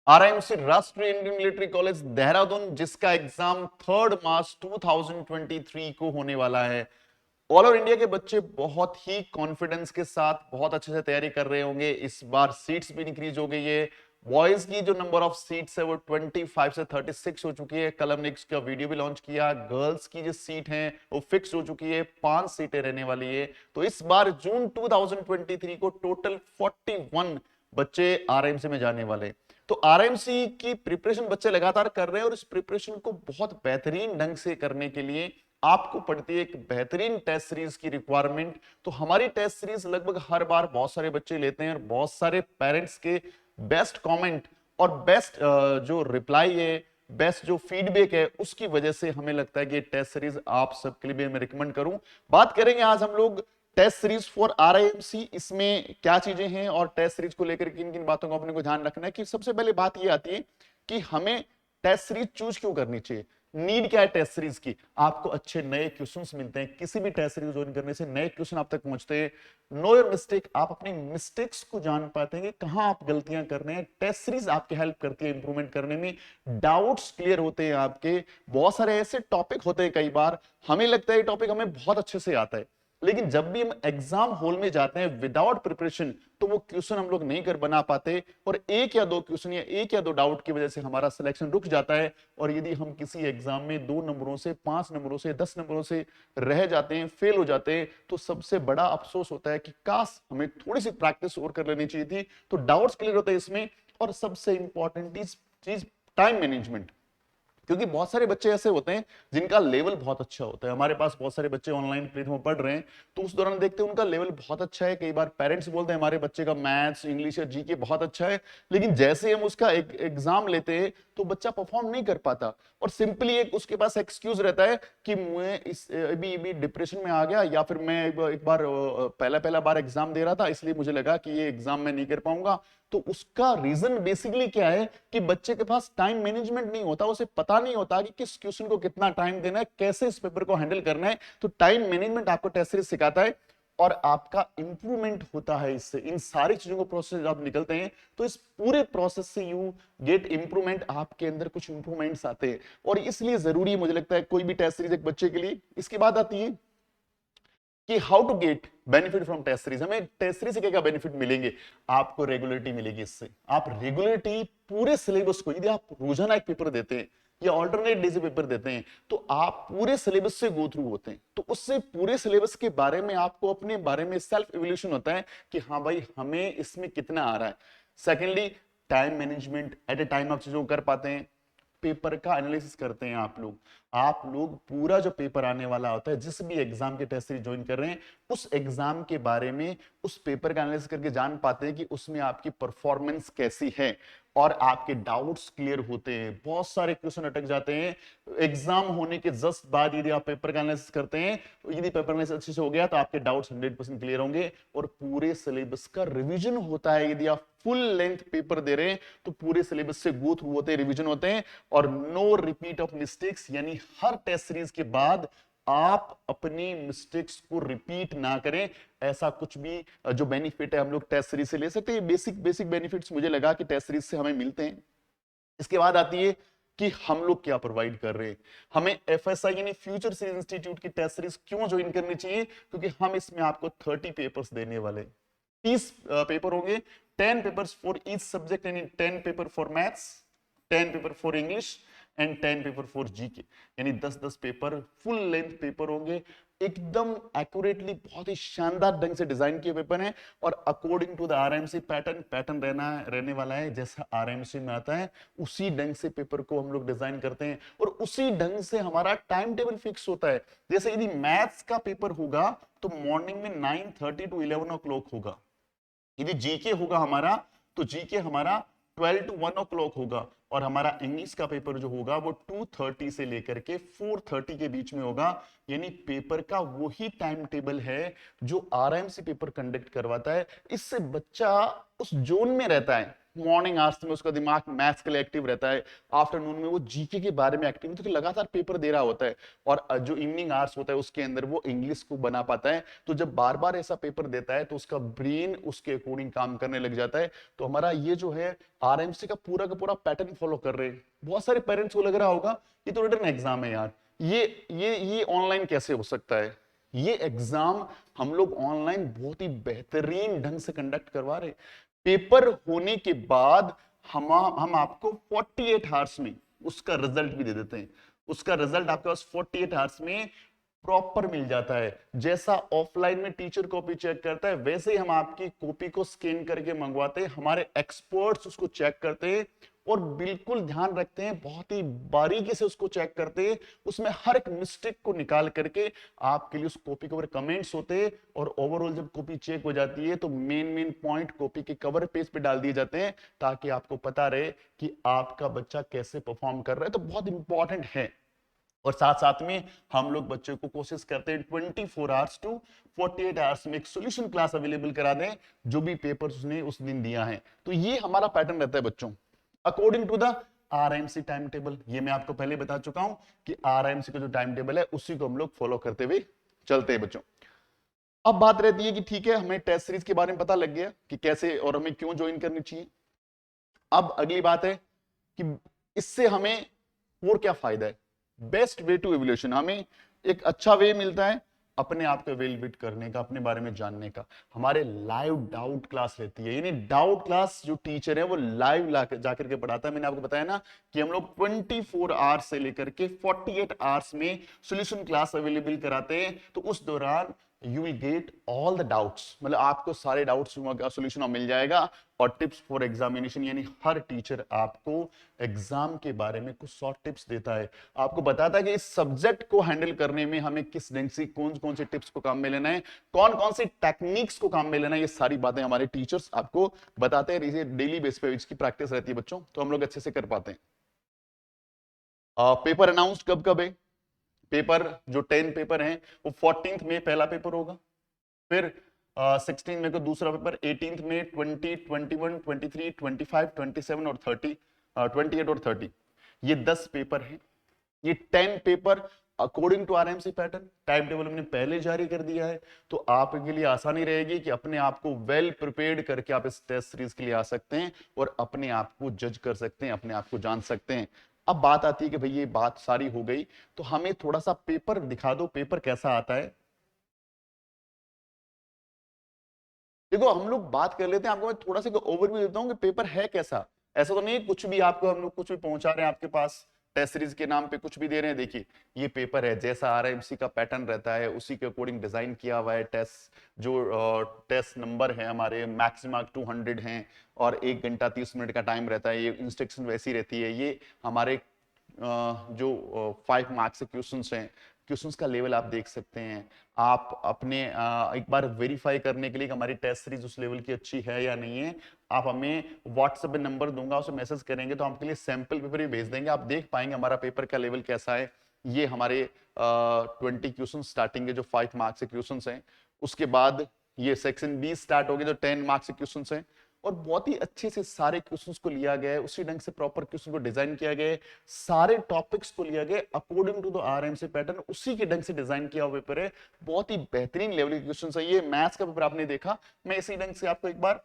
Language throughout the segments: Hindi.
आरआईएमसी राष्ट्रीय इंडियन मिलिट्री कॉलेज देहरादून, जिसका एग्जाम 3 मार्च 2023 को होने वाला है। ऑल ओवर इंडिया के बच्चे बहुत ही कॉन्फिडेंस के साथ बहुत अच्छे से तैयारी कर रहे होंगे। इस बार सीट्स भी इंक्रीज हो गई है। बॉयज की जो नंबर ऑफ सीट्स है वो 25 से 36 हो चुकी है। कल हमने इसका वीडियो भी लॉन्च किया। गर्ल्स की जो सीट है वो फिक्स हो चुकी है, 5 सीटें रहने वाली है। तो इस बार जून 2023 को टोटल 41 बच्चे आरएमसी में जाने वाले। तो आरएमसी की प्रिपरेशन बच्चे लगातार कर रहे हैं और इस प्रिपरेशन को बहुत बेहतरीन ढंग से करने के लिए आपको पड़ती है एक बेहतरीन टेस्ट सीरीज की रिक्वायरमेंट। तो हमारी टेस्ट सीरीज लगभग हर बार बहुत सारे बच्चे लेते हैं और बहुत सारे पेरेंट्स के बेस्ट कमेंट और बेस्ट जो रिप्लाई है, बेस्ट जो फीडबैक है, उसकी वजह से हमें लगता है कि ये टेस्ट सीरीज आप सबके लिए मैं रिकमेंड करूं। बात करेंगे आज हम लोग टेस्ट सीरीज फॉर आरआईएमसी, इसमें क्या चीजें हैं और टेस्ट सीरीज को लेकर किन किन बातों को अपने को ध्यान रखना है। कि सबसे पहले बात यह आती है कि हमें टेस्ट सीरीज चूज क्यों करनी चाहिए। नीड क्या है टेस्ट सीरीज की? आपको अच्छे नए क्वेश्चंस मिलते हैं, किसी भी टेस्ट सीरीज ज्वाइन करने से नए क्वेश्चन आप तक पहुंचते हैं। नो योर मिस्टेक, आप अपनी मिस्टेक्स को जान पाते हैं कि कहां आप गलतियां कर रहे हैं। टेस्ट सीरीज आपकी हेल्प करती है इंप्रूवमेंट करने में। डाउट्स क्लियर होते हैं आपके। बहुत सारे ऐसे टॉपिक होते हैं, कई बार हमें लगता है टॉपिक हमें बहुत अच्छे से आता है, लेकिन जब भी हम एग्जाम हॉल में जाते हैं विदाउट प्रिपरेशन, तो वो क्वेश्चन हम लोग नहीं कर बना पाते और एक या दो क्वेश्चन या एक या दो डाउट की वजह से हमारा सिलेक्शन रुक जाता है। और यदि हम किसी एग्जाम में 2 नंबरों से, 5 नंबरों से, 10 नंबरों से रह जाते हैं, फेल हो जाते हैं, तो सबसे बड़ा अफसोस होता है कि काश हमें थोड़ी सी प्रैक्टिस और कर लेनी चाहिए थी। तो डाउट्स क्लियर होते हैं इसमें। और सबसे इंपॉर्टेंट चीज टाइम मैनेजमेंट, क्योंकि बहुत सारे बच्चे ऐसे होते हैं जिनका लेवल बहुत अच्छा होता है। हमारे पास बहुत सारे बच्चे ऑनलाइन प्लेटफॉर्म पढ़ रहे हैं, तो उस दौरान देखते हैं उनका लेवल बहुत अच्छा है। कई बार पेरेंट्स बोलते हैं हमारे बच्चे का मैथ्स, इंग्लिश या जीके बहुत अच्छा है, लेकिन जैसे हम उसका एक एग्जाम लेते हैं तो बच्चा परफॉर्म नहीं कर पाता। और सिंपली एक उसके पास एक्सक्यूज रहता है कि मैं इस अभी डिप्रेशन में आ गया, या फिर मैं एक बार पहला पहला बार एग्जाम दे रहा था, इसलिए मुझे लगा कि ये एग्जाम मैं नहीं कर पाऊंगा। तो उसका रीजन बेसिकली क्या है कि बच्चे के पास टाइम मैनेजमेंट नहीं होता, उसे पता नहीं होता कि किस क्वेश्चन को कितना टाइम देना है, कैसे इस पेपर को हैंडल करना है। तो टाइम मैनेजमेंट आपको टेस्ट सीरीज सिखाता है और आपका इंप्रूवमेंट होता है इससे। इन सारी चीजों को प्रोसेस आप निकलते हैं तो इस पूरे प्रोसेस से यू गेट इंप्रूवमेंट, आपके अंदर कुछ इंप्रूवमेंट्स आते हैं। और इसलिए जरूरी है मुझे लगता है कोई भी टेस्ट सीरीज एक बच्चे के लिए। इसके बाद आती है कि how to get benefit from test series. हमें टेस्ट सीरीज से क्या क्या बेनिफिट मिलेंगे? आपको रेगुलरिटी मिलेगी इससे। आप रेगुलरिटी पूरे सिलेबस को, यदि आप रोजाना एक पेपर देते हैं या ऑल्टरनेट डे से पेपर देते हैं, तो आप पूरे सिलेबस से गो थ्रू होते हैं। तो उससे पूरे सिलेबस के बारे में आपको अपने बारे में सेल्फ इवोल्यूशन होता है कि हाँ भाई हमें इसमें कितना आ रहा है। Secondly, time management, at a time आप चीजों को कर पाते हैं। पेपर का एनालिसिस करते हैं आप लोग पूरा जो पेपर आने वाला होता है, जिस भी एग्जाम के टेस्ट सीरीज ज्वाइन कर रहे हैं, उस एग्जाम के बारे में, उस पेपर का एनालिसिस करके जान पाते हैं कि उसमें आपकी परफॉर्मेंस कैसी है और आपके डाउट्स क्लियर होते हैं। बहुत सारे क्वेश्चन अटक जाते हैं एग्जाम होने के जस्ट बाद। यदि आप पेपर का एनालिसिस करते हैं, तो यदि पेपर एनालिसिस अच्छे से हो गया तो आपके डाउट्स 100% क्लियर होंगे और पूरे सिलेबस का रिवीजन होता है। यदि आप फुल लेंथ पेपर दे रहे हैं तो पूरे सिलेबस से गो थ्रू होते हैं, रिवीजन होते हैं। और नो रिपीट ऑफ मिस्टेक्स, यानी हर टेस्ट सीरीज के बाद आप अपनी मिस्टेक्स को रिपीट ना करें। ऐसा कुछ भी जो बेनिफिट है हम लोग टेस्ट सीरीज से ले सकते हैं। बेसिक बेसिक बेनिफिट्स मुझे लगा कि टेस्ट सीरीज से हमें मिलते हैं। इसके बाद आती है कि हम लोग क्या प्रोवाइड कर रहे हैं। हमें एफएसआई यानी फ्यूचर सीरीज इंस्टीट्यूट की टेस्ट सीरीज क्यों ज्वाइन करनी चाहिए? क्योंकि हम इसमें आपको 30 पेपर्स देने वाले, 30 पेपर होंगे। 10 पेपर्स फॉर ईच सब्जेक्ट, यानी 10 paper for maths, 10 paper for English and 10 paper for GK, यानी 10-10 पेपर फुल लेंथ पेपर होंगे। एकदम एक्यूरेटली, बहुत ही शानदार ढंग से डिजाइन किए पेपर हैं और according to the RMC pattern रहने वाला है। जैसा आरएमसी में आता है उसी ढंग से पेपर को हम लोग डिजाइन करते हैं और उसी ढंग से हमारा टाइम टेबल फिक्स होता है। जैसे यदि मैथ्स का पेपर होगा तो मॉर्निंग में 9:30 टू 11 ओ क्लॉक होगा। यदि जीके होगा हमारा, तो जीके हमारा 12 टू 1 ओ क्लॉक होगा। और हमारा इंग्लिश का पेपर जो होगा वो 2:30 से लेकर के 4:30 के बीच में होगा। यानी पेपर का वही टाइम टेबल है जो आरएमसी पेपर कंडक्ट करवाता है। इससे बच्चा उस जोन में रहता है मॉर्निंग आवर्स में उसका दिमाग मैथ्स के लिए एक्टिव रहता है, आफ्टरनून में वो जीके के बारे में एक्टिव होता है, लगातार पेपर दे रहा होता है, और जो इवनिंग आवर्स होता है उसके अंदर वो इंग्लिश को बना पाता है। तो जब बार बार ऐसा पेपर देता है तो उसका ब्रेन उसके अकॉर्डिंग काम करने लग जाता है। तो हमारा ये जो है आरएमसी का पूरा पैटर्न फॉलो कर रहे हैं। बहुत सारे पेरेंट्स को लग रहा होगा ये तो रिटन एग्जाम है यार, ये ऑनलाइन कैसे हो सकता है। ये एग्जाम हम लोग ऑनलाइन बहुत ही बेहतरीन ढंग से कंडक्ट करवा रहे। पेपर होने के बाद हम आपको 48 आवर्स में उसका रिजल्ट भी दे देते हैं। उसका रिजल्ट आपके पास 48 आवर्स में प्रॉपर मिल जाता है। जैसा ऑफलाइन में टीचर कॉपी चेक करता है वैसे ही हम आपकी कॉपी को स्कैन करके मंगवाते हैं, हमारे एक्सपर्ट्स उसको चेक करते हैं और बिल्कुल ध्यान रखते हैं, बहुत ही बारीकी से उसको चेक करते हैं, उसमें हर एक मिस्टेक को निकाल करके आपके लिए उस कॉपी के ऊपर कमेंट्स होते हैं। और ओवरऑल जब कॉपी चेक हो जाती है तो मेन पॉइंट कॉपी के कवर पेज पे डाल दिए जाते हैं ताकि आपको पता रहे कि आपका बच्चा कैसे परफॉर्म कर रहा है। तो बहुत इंपॉर्टेंट है। और साथ साथ में हम लोग बच्चों को कोशिश करते हैं 24 आवर्स टू 48 आवर्स में एक सॉल्यूशन क्लास अवेलेबल करा दें जो भी पेपर्स उसने उस दिन दिया है। तो ये हमारा पैटर्न रहता है बच्चों, according to the RMC time table. ये मैं आपको पहले बता चुका हूं कि आरएमसी का जो टाइम टेबल है उसी को हम लोग फॉलो करते हुए चलते हैं बच्चों। अब बात रहती है कि ठीक है, हमें टेस्ट सीरीज के बारे में पता लग गया कि कैसे और हमें क्यों ज्वाइन करनी चाहिए। अब अगली बात है कि इससे हमें और क्या फायदा है। बेस्ट वे टू एवोल्यूशन, हमें एक अच्छा वे मिलता है अपने आप को एवेलुएट करने का, अपने बारे में जानने का। हमारे लाइव डाउट क्लास रहती है, यानी डाउट क्लास जो टीचर है वो लाइव जाकर के पढ़ाता है। मैंने आपको बताया ना कि हम लोग 24 आवर्स से लेकर के 48 आवर्स में सॉल्यूशन क्लास अवेलेबल कराते हैं। तो उस दौरान you will get all the doubts, मतलब आपको सारे डाउट्स का सॉल्यूशन मिल जाएगा। और टिप्स फॉर एग्जामिनेशन, यानी हर टीचर आपको एग्जाम के बारे में कुछ शॉर्ट टिप्स देता है, आपको बताता है कि इस सब्जेक्ट को हैंडल करने में हमें किस ढंग से कौन कौन से टिप्स को काम में लेना है, कौन कौन से टेक्निक्स को काम में लेना है। ये सारी बातें हमारे टीचर्स आपको बताते हैं। इसे डेली बेस पे इसकी प्रैक्टिस रहती है बच्चों, तो हम लोग अच्छे से कर पाते हैं। पेपर अनाउंस कब कब है? पेपर जो 10 पेपर हैं वो 14 में पहला पेपर होगा, फिर 16 में को दूसरा पेपर, 18 में 20, 21, 23, 25, 27 और 30, 28 और 30, ये 10 पेपर हैं। ये 10 paper according to RMC pattern time table हमने पहले जारी कर दिया है। तो आपके लिए आसानी रहेगी कि अपने आप को वेल प्रिपेयर्ड करके आप इस टेस्ट सीरीज के लिए आ सकते हैं और अपने आप को जज कर सकते हैं, अपने आप को जान सकते हैं। अब बात आती है कि भाई ये बात सारी हो गई तो हमें थोड़ा सा पेपर दिखा दो, पेपर कैसा आता है। देखो हम लोग बात कर लेते हैं, आपको मैं थोड़ा सा ओवरव्यू देता हूँ कि पेपर है कैसा। ऐसा तो नहीं है कुछ भी आपको हम लोग कुछ भी पहुंचा रहे हैं आपके पास, टेस्ट सीरीज के नाम पे कुछ भी दे रहे हैं। देखिए ये पेपर है, जैसा आरएमसी का पैटर्न रहता है उसी के अकॉर्डिंग डिजाइन किया हुआ है। टेस्ट जो टेस्ट नंबर है हमारे मैक्सिमम 200 हैं और 1 घंटा 30 मिनट का टाइम रहता है। ये इंस्ट्रक्शन वैसी रहती है। ये हमारे जो 5 मार्क्स के क्वेश्चंस हैं, क्वेश्चंस का लेवल आप देख सकते हैं। आप अपने एक बार वेरीफाई करने के लिए कि हमारी टेस्ट सीरीज उस लेवल की अच्छी है या नहीं है, आप हमें व्हाट्सएप पे नंबर दूंगा, उसे मैसेज करेंगे तो आपके लिए सैंपल पेपर भी भेज देंगे। आप देख पाएंगे हमारा पेपर का लेवल कैसा है। ये हमारे 20 क्वेश्चन स्टार्टिंग के जो 5 मार्क्स के क्वेश्चन हैं, उसके बाद ये सेक्शन बी स्टार्ट हो गया जो 10 मार्क्स के क्वेश्चन हैं। और बहुत ही अच्छे से सारे क्वेश्चंस को लिया गया है, उसी ढंग से प्रॉपर क्वेश्चन को डिजाइन किया गया है। सारे टॉपिक्स को लिया गया according to the RMC pattern, उसी के ढंग से डिजाइन किया हुआ पेपर है। बहुत ही बेहतरीन लेवल के क्वेश्चंस है। ये मैथ्स का पेपर आपने देखा, मैं इसी ढंग से आपको एक बार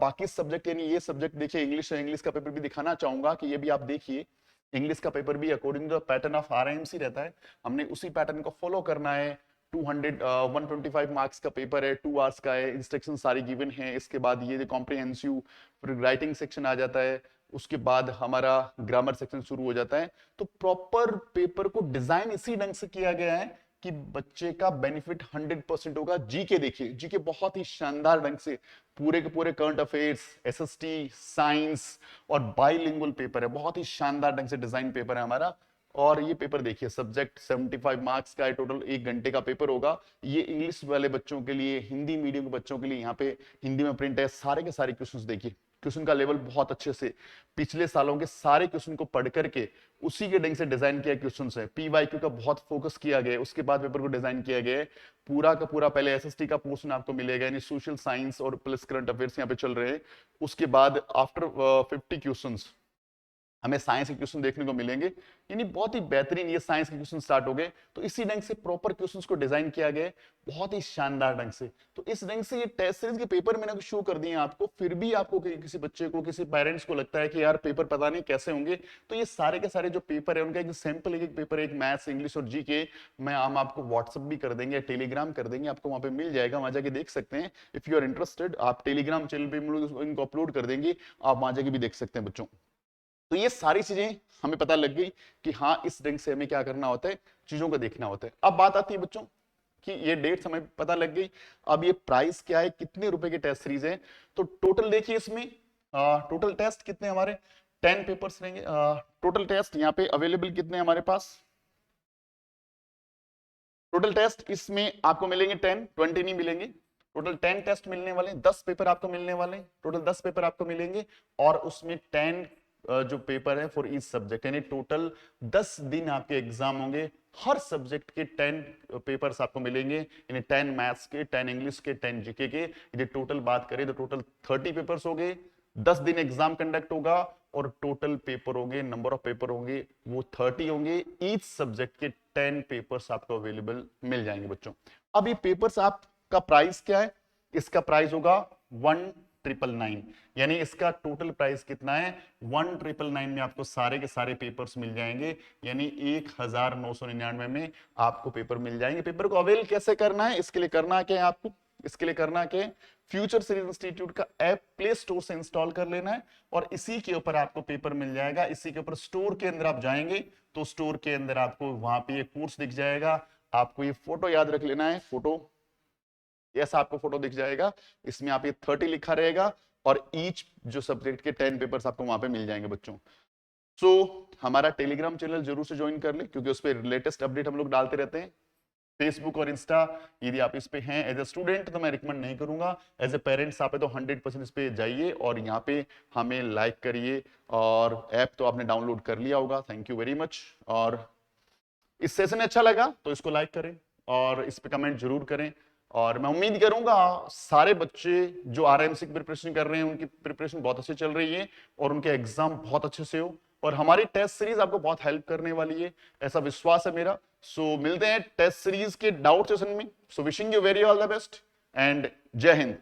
बाकी सब्जेक्ट यानी ये सब्जेक्ट देखिए इंग्लिश है, इंग्लिश का पेपर भी दिखाना चाहूंगा कि ये भी आप देखिए। इंग्लिश का पेपर भी according to the pattern of RMC रहता है, हमने उसी पैटर्न को फॉलो करना है। 125 मार्क्स का पेपर है, 2 आवर्स का है, इंस्ट्रक्शन सारी गिवन है। इसके बाद ये कॉम्प्रिहेंसिव, फिर राइटिंग सेक्शन आ जाता है, उसके बाद हमारा ग्रामर सेक्शन शुरू हो जाता है। तो प्रॉपर पेपर को डिजाइन इसी ढंग से किया गया है कि बच्चे का बेनिफिट 100% होगा। जीके देखिए, जीके बहुत ही शानदार ढंग से पूरे के पूरे करंट अफेयर्स, एसएसटी, साइंस और बाइलिंगुअल पेपर है। बहुत ही शानदार ढंग से डिजाइन पेपर है हमारा। और ये पेपर देखिए सब्जेक्ट 75 मार्क्स का है, टोटल 1 घंटे का पेपर होगा। ये इंग्लिश वाले बच्चों के लिए, हिंदी मीडियम के बच्चों के लिए यहाँ पे हिंदी में प्रिंट है। सारे के सारे क्वेश्चंस देखिए क्वेश्चन का लेवल बहुत अच्छे से पिछले सालों के सारे क्वेश्चन को पढ़ करके उसी के ढंग से डिजाइन किया क्वेश्चन है। पीवाईक्यू का बहुत फोकस किया गया, उसके बाद पेपर को डिजाइन किया गया है। पूरा का पूरा पहले एसएसटी का पोर्शन आपको मिलेगा, यानी सोशल साइंस और प्लस करंट अफेयर्स यहाँ पे चल रहे हैं। उसके बाद आफ्टर 50 क्वेश्चन हमें साइंस के क्वेश्चन देखने को मिलेंगे, यानी बहुत ही बेहतरीन ये साइंस के क्वेश्चन स्टार्ट हो गए। तो इसी ढंग से प्रॉपर क्वेश्चंस को डिजाइन किया गया है, बहुत ही शानदार ढंग से। तो इस ढंग से ये टेस्ट सीरीज के पेपर मैंने शो कर दिए आपको। फिर भी आपको किसी बच्चे को, किसी पेरेंट्स को लगता है कि यार पेपर पता नहीं कैसे होंगे, तो ये सारे के सारे जो पेपर है उनका एक सैंपल, एक पेपर, एक मैथ्स, इंग्लिश और जीके, मैं हम आपको व्हाट्सएप भी कर देंगे, टेलीग्राम कर देंगे, आपको वहां पे मिल जाएगा, वहां जाके देख सकते हैं। इफ यू आर इंटरेस्टेड, आप टेलीग्राम चैनल पे हम लोग इनको अपलोड कर देंगे, आप वहां जाके भी देख सकते हैं बच्चों। तो ये सारी चीजें हमें पता लग गई कि हाँ इस ढंग से हमें क्या करना होता है, चीजों को देखना होता है। अब बात आती है बच्चों कि ये डेट्स हमें पता लग गई, अब ये प्राइस क्या है, कितने रुपए के टेस्ट सीरीज है। तो टोटल देखिए इसमें टोटल टेस्ट कितने हमारे 10 पेपर्स रहेंगे। टोटल टेस्ट यहाँ पे अवेलेबल कितने हमारे पास, टोटल टेस्ट इसमें आपको मिलेंगे 10, 20 नहीं मिलेंगे। टोटल 10 टेस्ट मिलने वाले, 10 पेपर आपको मिलने वाले, टोटल 10 पेपर आपको मिलेंगे। और उसमें 10 जो पेपर है फॉर ईच सब्जेक्ट, यानी टोटल 10 दिन आपके एग्जाम होंगे। हर सब्जेक्ट के 10 पेपर्स आपको मिलेंगे, यानी 10 मैथ्स के, 10 इंग्लिश के, 10 जीके के। यदि टोटल बात करें तो टोटल 30 पेपर्स हो गए, 10 दिन एग्जाम कंडक्ट होगा और टोटल पेपर होंगे, नंबर ऑफ पेपर होंगे वो 30 होंगे। ईच सब्जेक्ट के 10 पेपर्स आपको अवेलेबल मिल जाएंगे बच्चों। अब ये पेपर्स आपका प्राइस क्या है, इसका प्राइस होगा 1999, यानी इसका टोटल प्राइस कितना है 1999 में आपको सारे के सारे पेपर्स मिल जाएंगे, यानी 1999 में आपको पेपर मिल जाएंगे। पेपर को अवेल कैसे करना है, इसके लिए करना क्या है आपको, इसके लिए करना क्या है, फ्यूचर सीरीज इंस्टीट्यूट का ऐप प्ले स्टोर से इंस्टॉल कर लेना है और इसी के ऊपर आपको पेपर मिल जाएगा। इसी के ऊपर स्टोर के अंदर आप जाएंगे तो स्टोर के अंदर आपको वहां पे ये कोर्स दिख जाएगा। आपको ये फोटो याद रख लेना है, फोटो ऐसा आपको फोटो दिख जाएगा, इसमें आप ये 30 लिखा रहेगा और ईच जो सब्जेक्ट के 10 पेपर्स आपको वहां पे मिल जाएंगे बच्चों। सो हमारा टेलीग्राम चैनल जरूर से ज्वाइन कर ले, क्योंकि उस पर लेटेस्ट अपडेट हम लोग डालते रहते हैं। फेसबुक और इंस्टा यदि आप इस पे हैं एज ए स्टूडेंट तो मैं रिकमेंड नहीं करूंगा, एज ए पेरेंट्स आप तो 100% इस पे जाइए और यहाँ पे हमें लाइक करिए। और ऐप तो आपने डाउनलोड कर लिया होगा, थैंक यू वेरी मच। और इस सेशन अच्छा लगा तो इसको लाइक करें और इस पे कमेंट जरूर करें। और मैं उम्मीद करूंगा सारे बच्चे जो आरएमसी की प्रिपरेशन कर रहे हैं उनकी प्रिपरेशन बहुत अच्छी चल रही है और उनके एग्जाम बहुत अच्छे से हो और हमारी टेस्ट सीरीज आपको बहुत हेल्प करने वाली है, ऐसा विश्वास है मेरा। सो मिलते हैं टेस्ट सीरीज के डाउट सेशन में। So wishing you very all the best and जय हिंद।